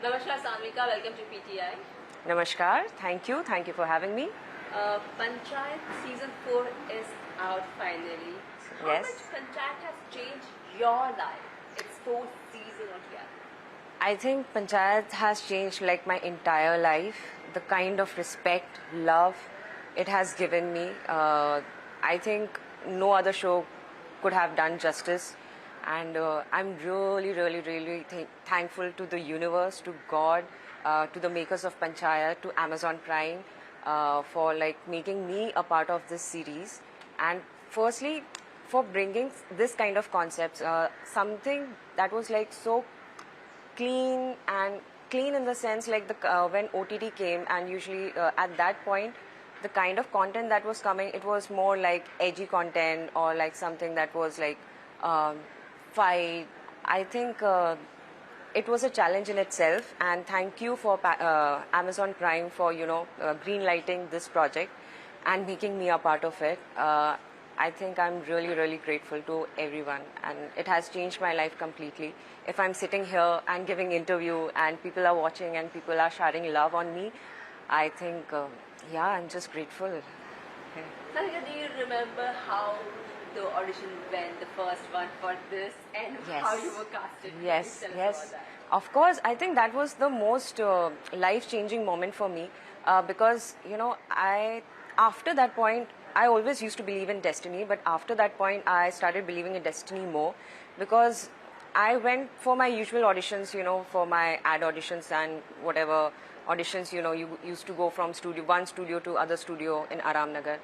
Namaskar Sanvika, welcome to PTI. Namaskar, thank you for having me. Panchayat season 4 is out finally. How Yes. much Panchayat has changed your life? It's 4th season on here. I think Panchayat has changed like my entire life. The kind of respect, love it has given me. I think no other show could have done justice. And I'm really thankful to the universe, to God, to the makers of Panchayat, to Amazon Prime for like making me a part of this series. And firstly, for bringing this kind of concepts, something that was like so clean in the sense like when OTT came, and usually at that point the kind of content that was coming, it was more like edgy content or like something that was like fight. I think it was a challenge in itself, and thank you for Amazon Prime for green lighting this project and making me a part of it. I think I'm really grateful to everyone, and it has changed my life completely. If I'm sitting here and giving interview and people are watching and people are sharing love on me, I think I'm just grateful. Okay. Sanvika, do you remember how the audition went, the first one for this, and Yes. how you were casted? Yes, Tell us yes. about that. Of course, I think that was the most life-changing moment for me because after that point, I always used to believe in destiny, but after that point, I started believing in destiny more because I went for my usual auditions, for my ad auditions and whatever auditions, you used to go from one studio to other studio in Aram Nagar.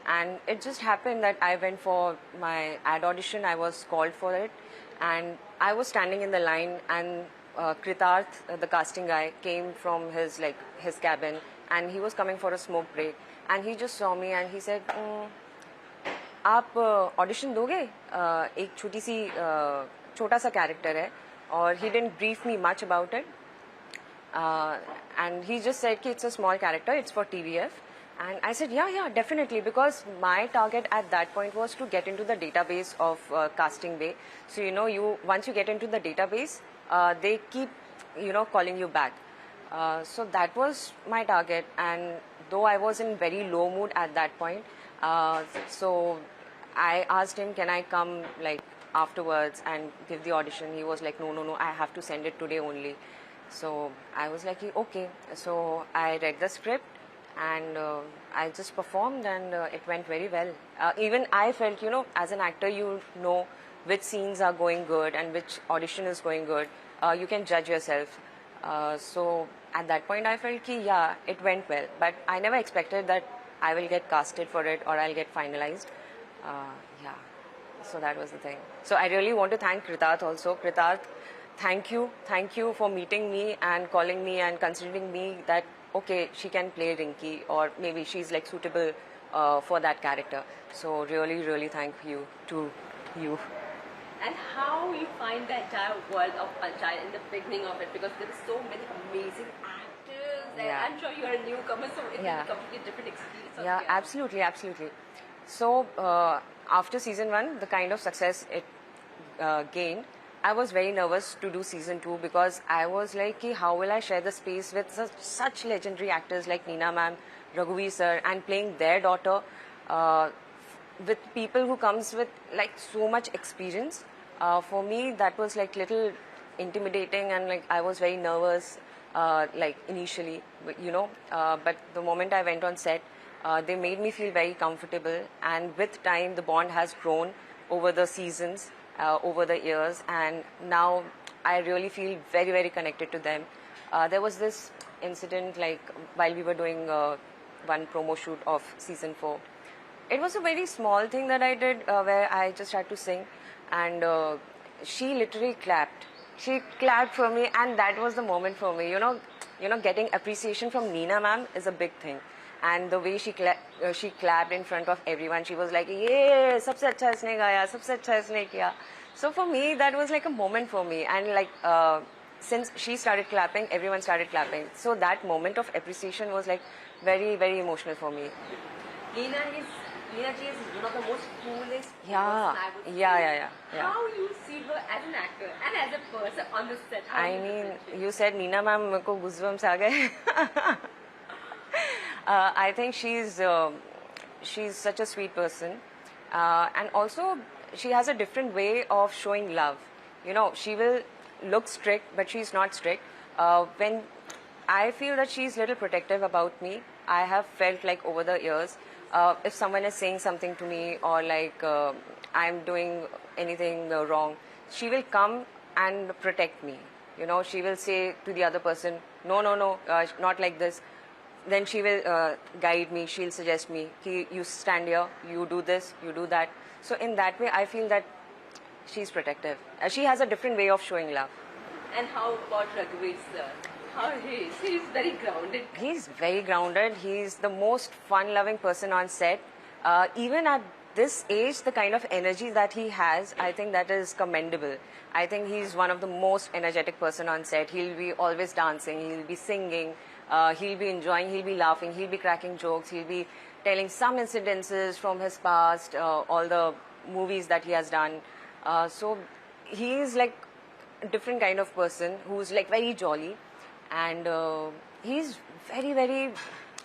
And it just happened that I went for my ad audition. I was called for it, and I was standing in the line, and Kritarth, the casting guy, came from his cabin, and he was coming for a smoke break, and he just saw me and he said, "आप audition दोगे? एक छोटा सा character है." और he didn't brief me much about it, and he just said कि it's a small character, it's for TVF. And I said, yeah, definitely, because my target at that point was to get into the database of Casting Bay. So, once you get into the database, they keep, calling you back. So that was my target. And though I was in very low mood at that point, so I asked him, can I come like afterwards and give the audition? He was like, no, I have to send it today only. So I was like, okay. So I read the script, and I just performed, and it went very well. Even I felt, as an actor, which scenes are going good and which audition is going good. You can judge yourself. So at that point, I felt it went well. But I never expected that I will get casted for it or I'll get finalized. So that was the thing. So I really want to thank Kritarth also. Kritarth, thank you for meeting me and calling me and considering me that okay, she can play Rinki, or maybe she's like suitable for that character. So really thank you to you. And how you find the entire world of Panchayat in the beginning of it, because there are so many amazing actors, and Yeah. I'm sure you're a newcomer, so it will Yeah. be a completely different experience. Yeah, altogether. absolutely. So after season 1, the kind of success it gained, I was very nervous to do season 2 because I was like, how will I share the space with such legendary actors like Neena ma'am, Raghuvir sir, and playing their daughter with people who comes with like so much experience. For me, that was like little intimidating, and like I was very nervous like initially, but the moment I went on set, they made me feel very comfortable, and with time the bond has grown over the seasons, over the years, and now I really feel very connected to them. There was this incident like while we were doing one promo shoot of season 4. It was a very small thing that I did where I just had to sing, and she literally clapped. She clapped for me, and that was the moment for me. Getting appreciation from Neena ma'am is a big thing. And the way she clapped in front of everyone, she was like, "Yeah, सबसे अच्छा इसने गाया, सबसे अच्छा इसने किया." So for me, that was like a moment for me, and like since she started clapping, everyone started clapping. So that moment of appreciation was like very emotional for me. Neena is Neena ji is one of the most coolest Yeah, person I would yeah, say. yeah. How you see her as an actor and as a person on the set? How I you mean, differentiate? you said Neena ma'am, मेरे को goosebumps आ गए. I think she's such a sweet person, and also she has a different way of showing love. You know, she will look strict, but she's not strict. When I feel that she's little protective about me, I have felt like over the years, if someone is saying something to me or like I'm doing anything wrong, she will come and protect me. You know, she will say to the other person, no, no, no, not like this. Then she will guide me, she'll suggest me, you stand here, you do this, you do that. So in that way, I feel that she's protective. She has a different way of showing love. And how about Raghuvir sir? How he is? He's very grounded. He's very grounded. He's the most fun-loving person on set. Even at this age, the kind of energy that he has, I think that is commendable. I think he's one of the most energetic person on set. He'll be always dancing, he'll be singing, he'll be enjoying, he'll be laughing, he'll be cracking jokes, he'll be telling some incidences from his past, all the movies that he has done. So he is like a different kind of person who's like very jolly, and he's very, very,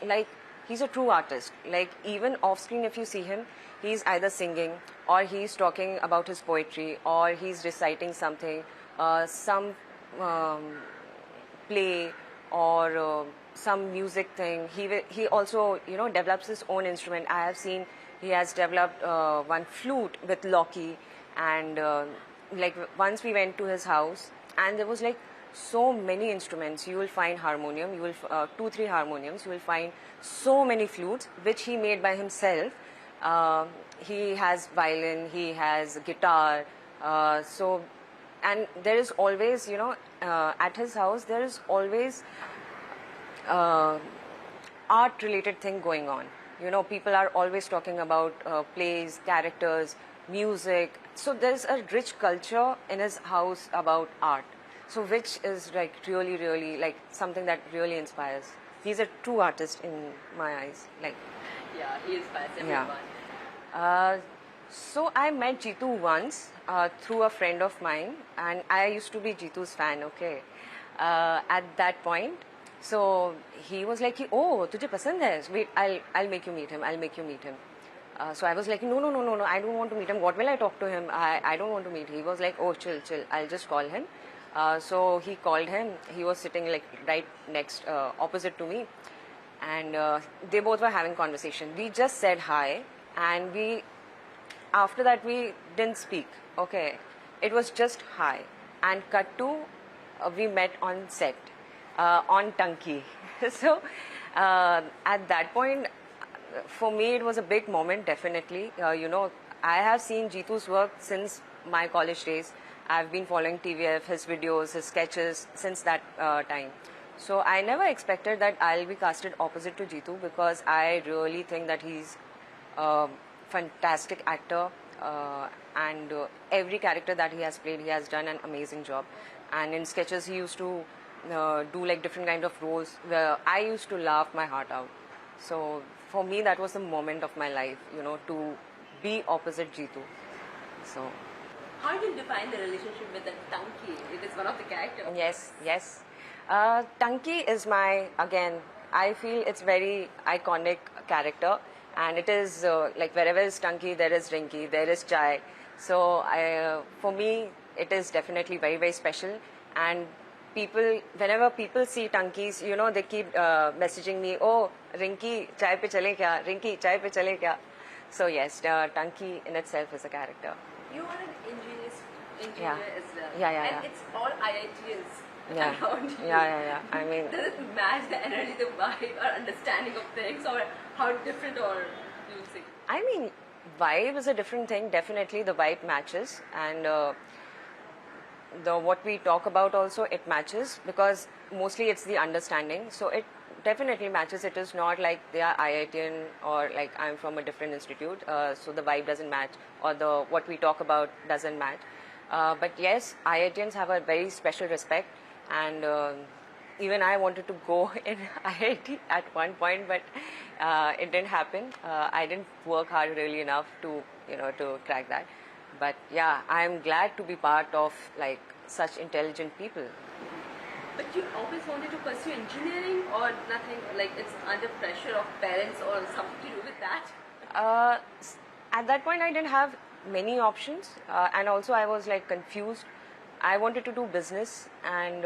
like, he's a true artist. Like, even off screen, if you see him, he's either singing or he's talking about his poetry or he's reciting something, some play or some music thing. He also, you know, develops his own instrument. I have seen he has developed one flute with Loki, and like once we went to his house and there was like so many instruments. You will find harmonium, you will 2-3 harmoniums, you will find so many flutes which he made by himself. He has violin, he has guitar, so, and there is always, you know, at his house there is always art related thing going on. You know, people are always talking about plays, characters, music. So there's a rich culture in his house about art. So which is like really, really like something that really inspires. He's a true artist in my eyes. Like, Yeah, he inspires everyone. So I met Jitu once through a friend of mine, and I used to be Jitu's fan. Okay, at that point, so he was like, "Oh, तुझे पसंद है? Wait, I'll make you meet him. I'll make you meet him." So I was like, no, no, no, no, no, I don't want to meet him. What will I talk to him? I don't want to meet him. He was like, oh, chill, chill. I'll just call him. So he called him. He was sitting like right next, opposite to me. And they both were having conversation. We just said hi. And after that, we didn't speak. Okay. It was just hi. And cut to, we met on set, on Tanki. So at that point, for me, it was a big moment, definitely. You know, I have seen Jitu's work since my college days. I've been following TVF, his videos, his sketches since that time. So I never expected that I'll be casted opposite to Jitu, because I really think that he's a fantastic actor, and every character that he has played, he has done an amazing job. And in sketches, he used to do like different kind of roles where I used to laugh my heart out. So for me, that was the moment of my life, you know, to be opposite Jitu. So How do you define the relationship with the Tanki? It is one of the characters. yes, yes. Tanki is again, I feel it's very iconic character, and it is like wherever is Tanki, there is Rinki, there is Chai. So for me, it is definitely very, very special. And whenever people see Tankis, you know, they keep messaging me, oh, Rinki, chai pe chale kya? Rinki, chai pe chale kya? So yes, Tanki in itself is a character. You are an engineer Yeah. as well. Yeah. And it's all IITians Yeah. around you. Yeah. I mean, Does it match the energy, the vibe, or understanding of things, or how different or you would say? I mean, vibe is a different thing. Definitely, the vibe matches, and what we talk about also, it matches, because mostly it's the understanding. So it definitely matches. It is not like they are IITian or like I'm from a different institute. So the vibe doesn't match, or what we talk about doesn't match. But yes, IITians have a very special respect, and even I wanted to go in IIT at one point, but it didn't happen. I didn't work hard really enough to, to crack that. But yeah, I'm glad to be part of like such intelligent people. But you always wanted to pursue engineering or nothing, like it's under pressure of parents or something to do with that? At that point, I didn't have many options, and also I was like confused. I wanted to do business, and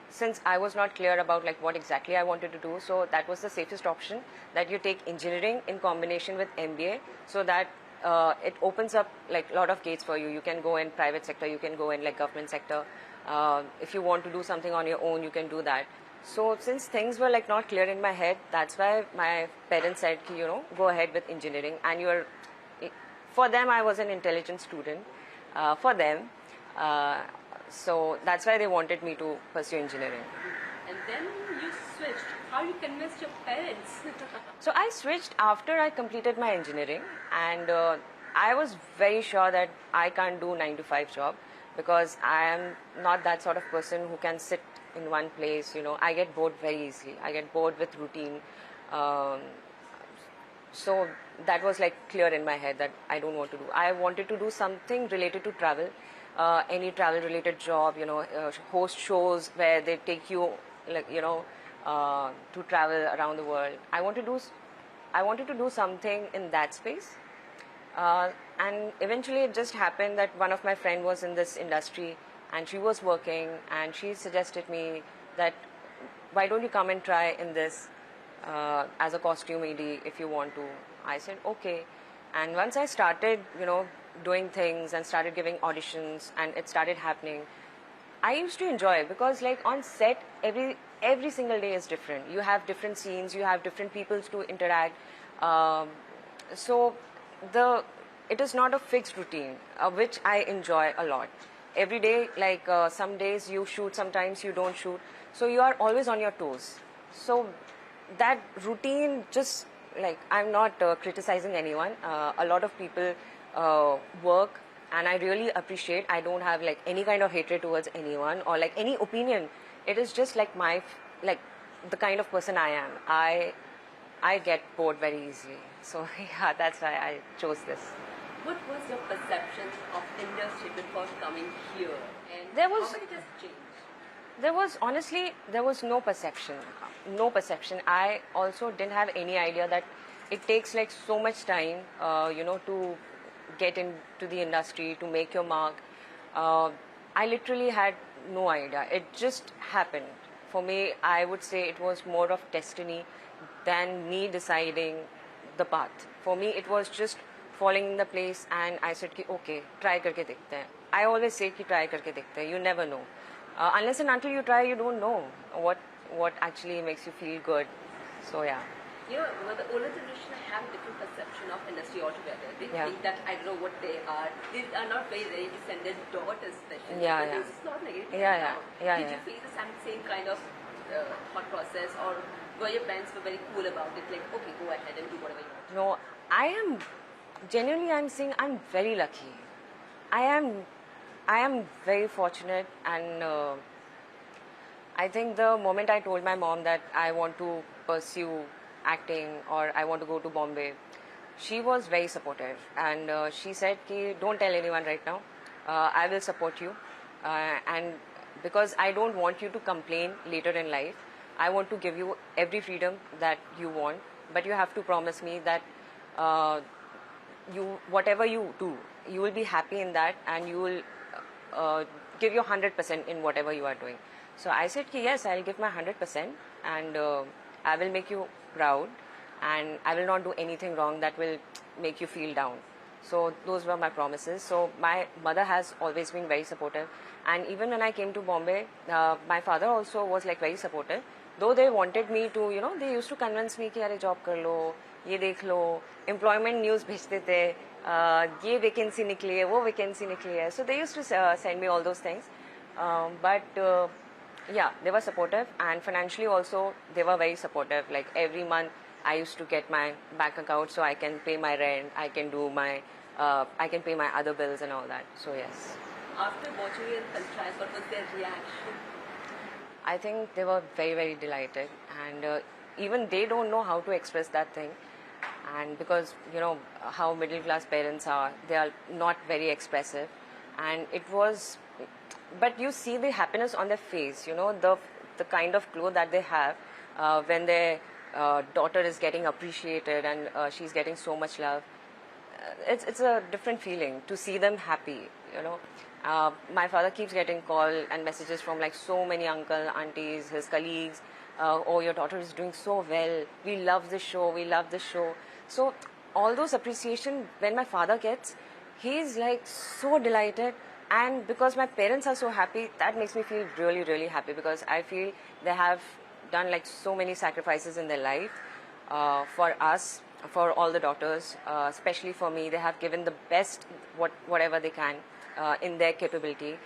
since I was not clear about like what exactly I wanted to do, so that was the safest option, that you take engineering in combination with MBA, so that it opens up like a lot of gates for you. You can go in private sector, you can go in like government sector. If you want to do something on your own, you can do that. So since things were like not clear in my head, that's why my parents said, go ahead with engineering. And for them, I was an intelligent student. For them, so that's why they wanted me to pursue engineering. And then you switched. How you convinced your parents? So I switched after I completed my engineering, and I was very sure that I can't do 9 to 5 job, because I am not that sort of person who can sit in one place. I get bored very easily. I get bored with routine. So that was like clear in my head that I don't want to do. I wanted to do something related to travel, any travel related job, host shows where they take you like, to travel around the world. I wanted to do something in that space. And eventually it just happened that one of my friend was in this industry and she was working, and she suggested me that why don't you come and try in this as a costume AD if you want to. I said okay, and once I started doing things and started giving auditions and it started happening, I used to enjoy it, because like on set every single day is different. You have different scenes, you have different people to interact, so it is not a fixed routine, which I enjoy a lot. Every day, like some days you shoot, sometimes you don't shoot, so you are always on your toes. So that routine, just like, I'm not criticizing anyone. A lot of people work, and I really appreciate. I don't have like any kind of hatred towards anyone or like any opinion. It is just like the kind of person I am. I get bored very easily. So yeah, that's why I chose this. What was your perception of industry before coming here? And how it has changed? Honestly, there was no perception. No perception. I also didn't have any idea that it takes like so much time, to get into the industry, to make your mark. I literally had no idea. It just happened. For me, I would say it was more of destiny than me deciding the path. For me, it was just falling in the place, and I said, okay, try karke dekhte hain. I always say ki try karke dekhte hain. You never know. Unless and until you try, you don't know what actually makes you feel good. So yeah. The older generation have different perception of industry altogether. They think that I don't know what they are. They are not very ready to send their daughters, especially. This is not negative. Did you feel the same kind of thought process, or were your parents very cool about it? Like, okay, go ahead and do whatever you want. No, I'm saying I'm very lucky. I am very fortunate, and I think the moment I told my mom that I want to pursue acting or I want to go to Bombay, she was very supportive, and she said, don't tell anyone right now. I will support you, and because I don't want you to complain later in life, I want to give you every freedom that you want, but you have to promise me that whatever you do, you will be happy in that, and you will give your 100% in whatever you are doing. So I said, yes, I'll give my 100%, and I will make you proud, and I will not do anything wrong that will make you feel down. So those were my promises. So my mother has always been very supportive, and even when I came to Bombay, my father also was like very supportive. Though they wanted me to, they used to convince me कि अरे job कर लो, ये देख लो, employment news भेजते थे, ये vacancy निकली है, वो vacancy निकली है. So they used to send me all those things, but yeah, they were supportive, and financially also they were very supportive. Like every month I used to get my bank account so I can pay my rent, I can pay my other bills and all that. So yes. After watching your Panchayat, what was their reaction? I think they were very, very delighted, and even they don't know how to express that thing. And because, you know, how middle class parents are, they are not very expressive. And it was, but you see the happiness on their face, you know, the kind of glow that they have when their daughter is getting appreciated and she's getting so much love. It's a different feeling to see them happy, you know. My father keeps getting calls and messages from like so many uncle, aunties, his colleagues. Oh, your daughter is doing so well. We love this show. We love this show. So all those appreciation when my father gets, he's like so delighted. And because my parents are so happy, that makes me feel really, really happy, because I feel they have done like so many sacrifices in their life for us, for all the daughters, especially for me. They have given the best whatever they can in their capability.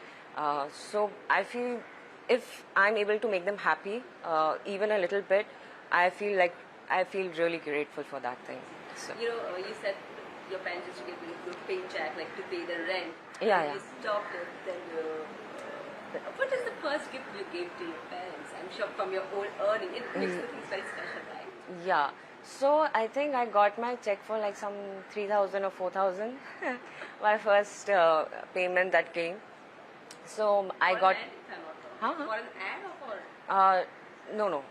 So I feel if I'm able to make them happy, even a little bit, I feel really grateful for that thing. So. You know, you said your parents used to give you a good paycheck, like to pay the rent. Yeah. You stopped it. Then what is the first gift you gave to your parents? I'm sure from your own earning, it makes the things very special, right? Yeah. So I think I got my check for like some 3,000 or 4,000. My first payment that came. So I got. For an ad or for? No.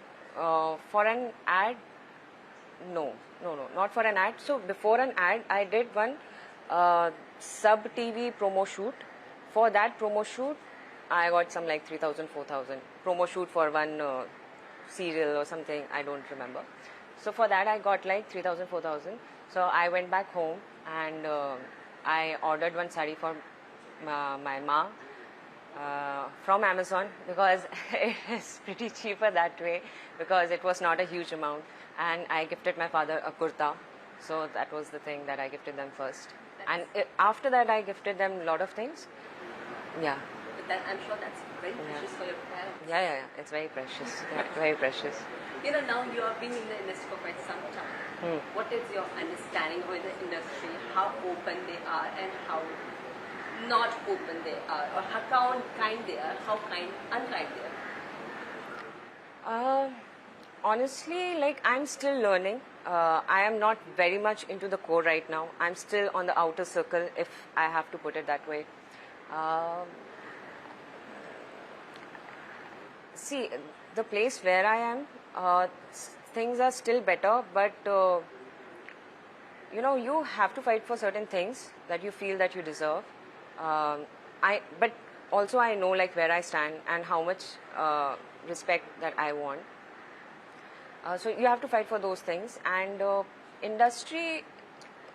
For an ad, no, not for an ad. So before an ad, I did one sub TV promo shoot. For that promo shoot, I got some like 3,000, 4,000. Promo shoot for one serial or something, I don't remember. So for that, I got like 3,000, 4,000. So I went back home and I ordered one sari for my ma. From Amazon, because it is pretty cheaper that way, because it was not a huge amount, and I gifted my father a kurta. So that was the thing that I gifted them first. And after that I gifted them a lot of things. Yeah. But that, I'm sure that's very precious for your parents. Yeah. It's very precious. Very precious. You know, now you have been in the industry for quite some time. What is your understanding of the industry, how open they are and how not open they are, or how kind they are, how unkind they are? Honestly, like, I'm still learning. I am not very much into the core right now. I'm still on the outer circle, if I have to put it that way. See, the place where I am, things are still better, but you know, you have to fight for certain things that you feel that you deserve. But also I know like where I stand and how much respect that I want. So you have to fight for those things, and industry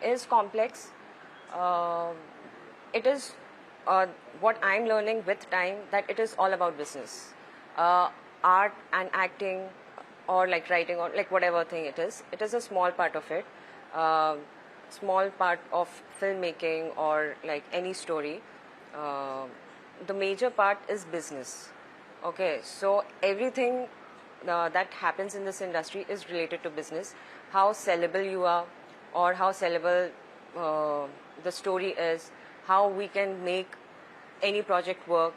is complex. It is what I'm learning with time, that it is all about business. Art and acting, or like writing, or like whatever thing it is a small part of it. Small part of filmmaking or like any story. The major part is business. Okay, so everything that happens in this industry is related to business. How sellable you are, or how sellable the story is, how we can make any project work.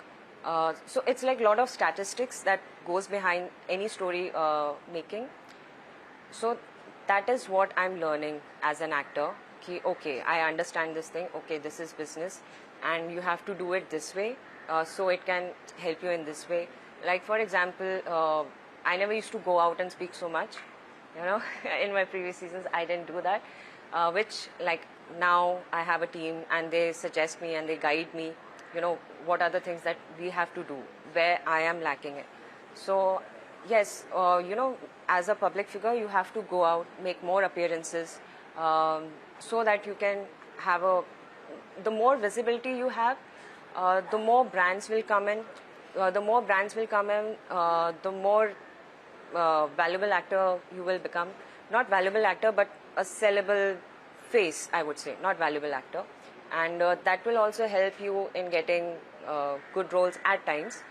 So it's like a lot of statistics that goes behind any story making. So that is what I'm learning as an actor. Okay, I understand this thing. Okay, this is business, and you have to do it this way, so it can help you in this way. Like for example, I never used to go out and speak so much. You know, in my previous seasons, I didn't do that. Which like now I have a team, and they suggest me and they guide me. You know, what are the things that we have to do, where I am lacking it. So yes, you know, as a public figure, you have to go out, make more appearances, so that you can have the more visibility you have, the more brands will come in. The more brands will come in, the more valuable actor you will become. Not valuable actor, but a sellable face, I would say. Not valuable actor. And that will also help you in getting good roles at times.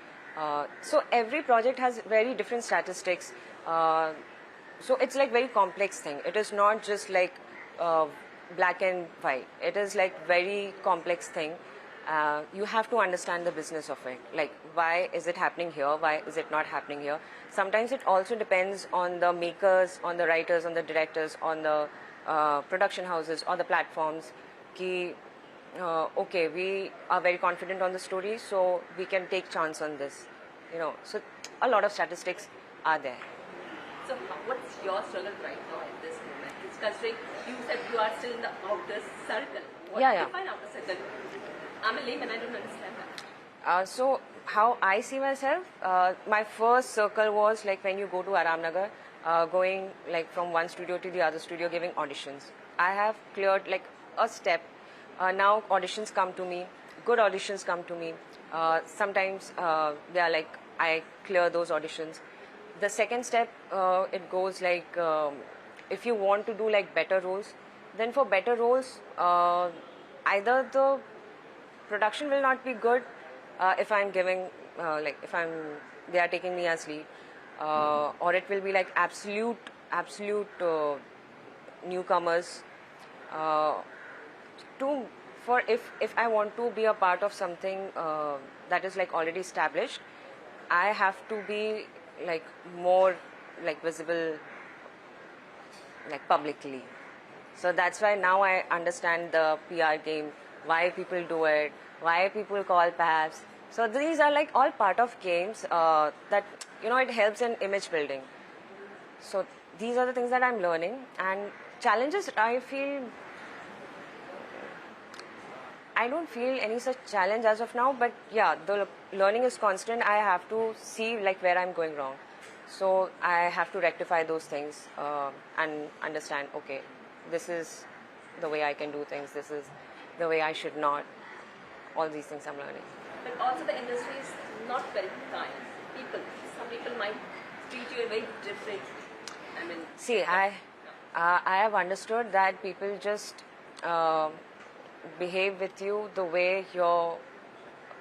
So every project has very different statistics. So it's like very complex thing. It is not just like black and white. It is like very complex thing. you have to understand the business of it. Like, why is it happening here? Why is it not happening here? Sometimes it also depends on the makers, on the writers, on the directors, on the production houses or the platforms. Ki, okay, we are very confident on the story, so we can take chance on this. So a lot of statistics are there. So what's your struggle right now at this moment? It's considering you said you are still in the outer circle. What do you define outer circle? I'm a layman, I don't understand that. So how I see myself, my first circle was like when you go to Aramnagar, going like from one studio to the other studio, giving auditions. I have cleared like a step. Now auditions come to me, good auditions come to me. Sometimes they are like, I clear those auditions. The second step, it goes like, if you want to do like better roles, then for better roles, either the production will not be good if I'm giving, they are taking me as lead, or it will be like absolute newcomers. If I want to be a part of something that is like already established, I have to be like more like visible like publicly. So that's why now I understand the PR game, why people do it, why people call PABs. So these are like all part of games that it helps in image building. So these are the things that I'm learning. And challenges, I don't feel any such challenge as of now, but yeah, the learning is constant. I have to see like where I'm going wrong. So I have to rectify those things and understand, okay, this is the way I can do things, this is the way I should not. All these things I'm learning. But also the industry is not very kind. Some people might treat you very differently. See, I have understood that people just behave with you the way your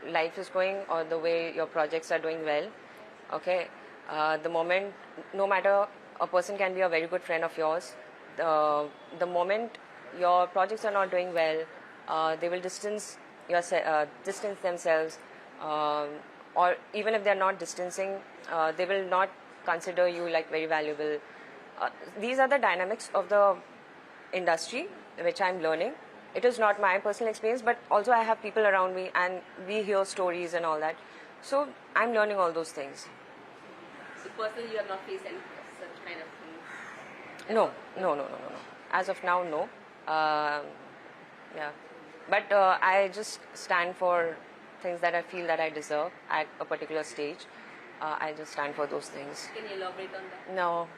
life is going or the way your projects are doing well. Okay, the moment, no matter, a person can be a very good friend of yours. The moment your projects are not doing well, they will distance themselves, or even if they are not distancing, they will not consider you like very valuable. These are the dynamics of the industry which I'm learning. It is not my personal experience, but also I have people around me and we hear stories and all that. So I'm learning all those things. So personally you have not faced any such kind of thing? No. As of now, no. Yeah. But I just stand for things that I feel that I deserve at a particular stage. I just stand for those things. Can you elaborate on that? No,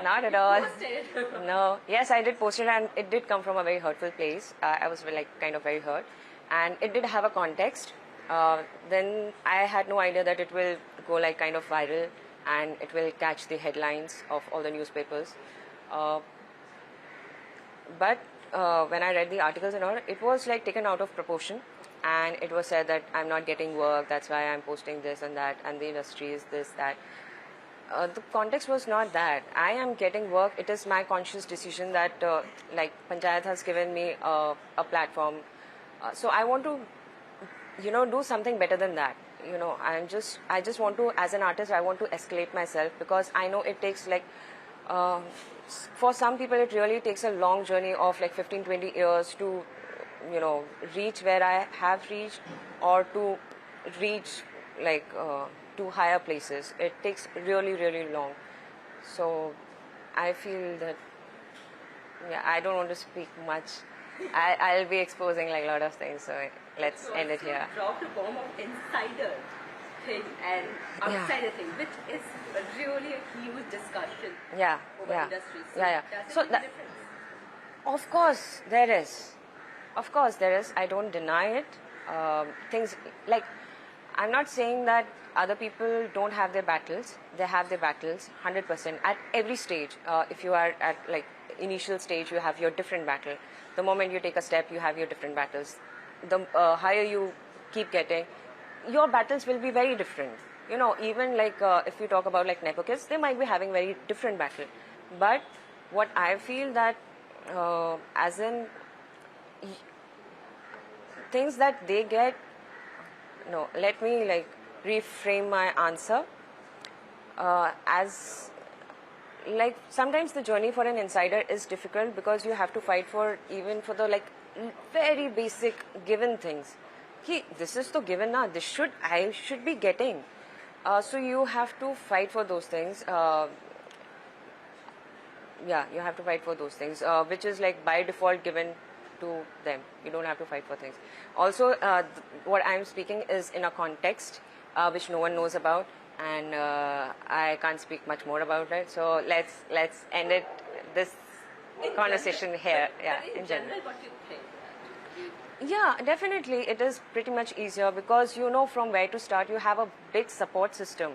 not at all. Posted. No. Yes, I did post it, and it did come from a very hurtful place. I was like kind of very hurt, and it did have a context. Then I had no idea that it will go like kind of viral, and it will catch the headlines of all the newspapers. But when I read the articles and all, it was like taken out of proportion, and it was said that I'm not getting work, that's why I'm posting this and that, and the industry is this, that. The context was not that. I am getting work. It is my conscious decision that like Panchayat has given me a platform. So I want to, do something better than that. I just want to, as an artist, I want to escalate myself, because I know it takes like, for some people it really takes a long journey of like 15-20 years to reach where I have reached, or to reach like to higher places. It takes really, really long. So I feel that, I don't want to speak much. I'll be exposing like a lot of things, so let's end it here. Dropped a bomb of insider thing and outsider thing, which is really a huge discussion over industry. So does it make a difference? Of course there is. Of course there is. I don't deny it. Things like, I'm not saying that other people don't have their battles. They have their battles 100% at every stage. If you are at like initial stage, you have your different battle. The moment you take a step, you have your different battles. The higher you keep getting, your battles will be very different. Even like if you talk about like Nepo kids, they might be having very different battle. But what I feel that as in things that they get. No, let me like reframe my answer. As like sometimes the journey for an insider is difficult because you have to fight for even for the like very basic given things. This is the given now. I should be getting. So you have to fight for those things. You have to fight for those things, which is like by default given to them. You don't have to fight for things. Also, what I'm speaking is in a context which no one knows about, and I can't speak much more about it. So let's end this conversation here. Yeah, in general. What do you think? Yeah, definitely. It is pretty much easier because you know from where to start. You have a big support system.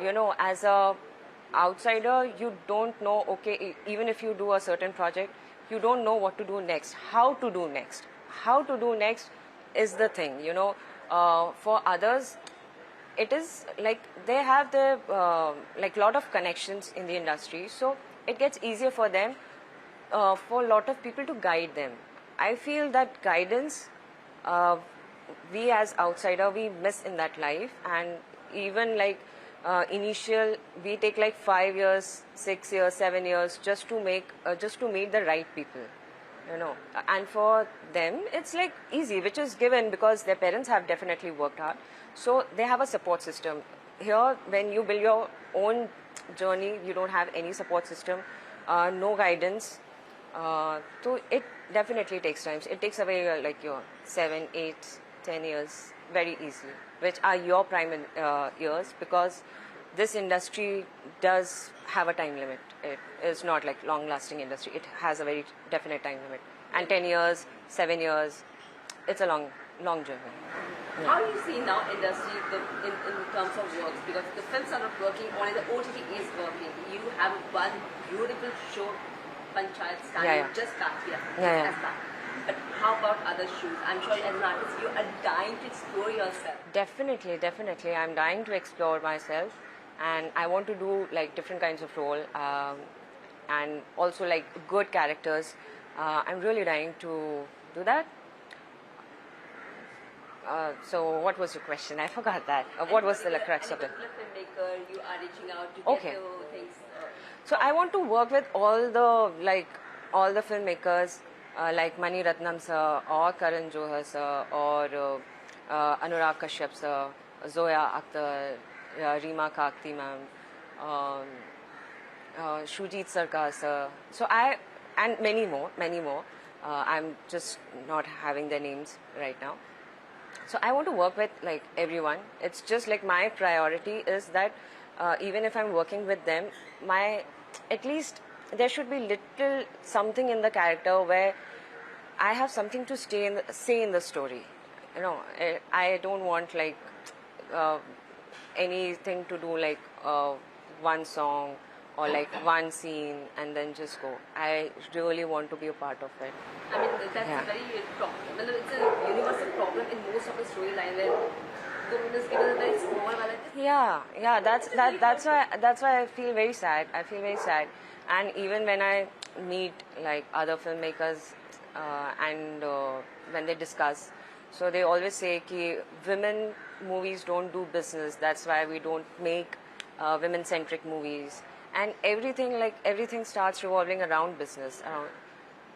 You know, as a outsider, you don't know, okay, even if you do a certain project, you don't know what to do next, how to do next. How to do next is the thing, you know. For others, it is like they have the like lot of connections in the industry, so it gets easier for them, for a lot of people to guide them. I feel that guidance, we as outsider, we miss in that life, and even like we take like 5 years, 6 years, 7 years just to meet the right people, you know. And for them, it's like easy, which is given because their parents have definitely worked hard, so they have a support system. Here, when you build your own journey, you don't have any support system, no guidance. So it definitely takes time. It takes away like your 7, 8, 10 years very easily, which are your prime years, because this industry does have a time limit. It is not like long-lasting industry. It has a very definite time limit. And 10 years, 7 years, it's a long journey. Yeah. How do you see now industry in terms of works? Because the films are not working, only the OTT is working. You have one beautiful show, Panchayat, just back here. But how about other shows? I'm sure as an artist, you are dying to explore yourself. Definitely. I'm dying to explore myself, and I want to do like different kinds of role, and also like good characters. I'm really dying to do that. So what was your question? I forgot that. What was the crux of it? Filmmaker, you are reaching out to get things. So I want to work with all the filmmakers, like Mani Ratnam sir, or Karan Johar sir, or Anurag Kashyap sir, Zoya Akhtar, Reema Kakti ma'am, Shujit Sarkar sir. So and many more. I'm just not having their names right now. So I want to work with like everyone. It's just like my priority is that even if I'm working with them, at least there should be little something in the character where I have something to say in the story. You know, I don't want like anything to do like one song or like one scene and then just go. I really want to be a part of it. I mean, that's a very problem. It's a universal problem in most of the storyline where women is given a very small Yeah. That's why I feel very sad. And even when I meet like other filmmakers and when they discuss, so they always say that women movies don't do business. That's why we don't make women-centric movies. And everything starts revolving around business.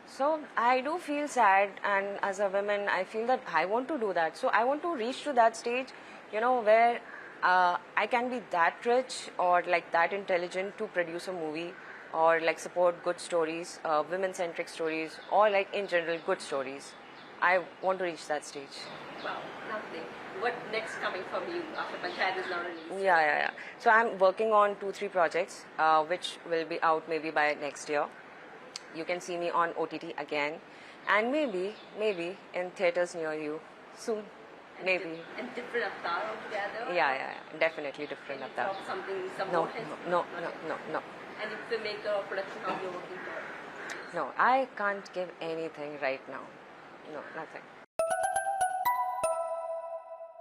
So I do feel sad, and as a woman, I feel that I want to do that. So I want to reach to that stage, you know, where I can be that rich or like that intelligent to produce a movie or like support good stories, women-centric stories, or like in general good stories. I want to reach that stage. Wow, lovely. What next coming from you after Panchayat is now released? Yeah. So I'm working on 2-3 projects, which will be out maybe by next year. You can see me on OTT again, and maybe in theaters near you soon. Maybe. And different avatar altogether? Yeah. Definitely different avatar. No. Any filmmaker or production house you're working for? No, I can't give anything right now. No, nothing.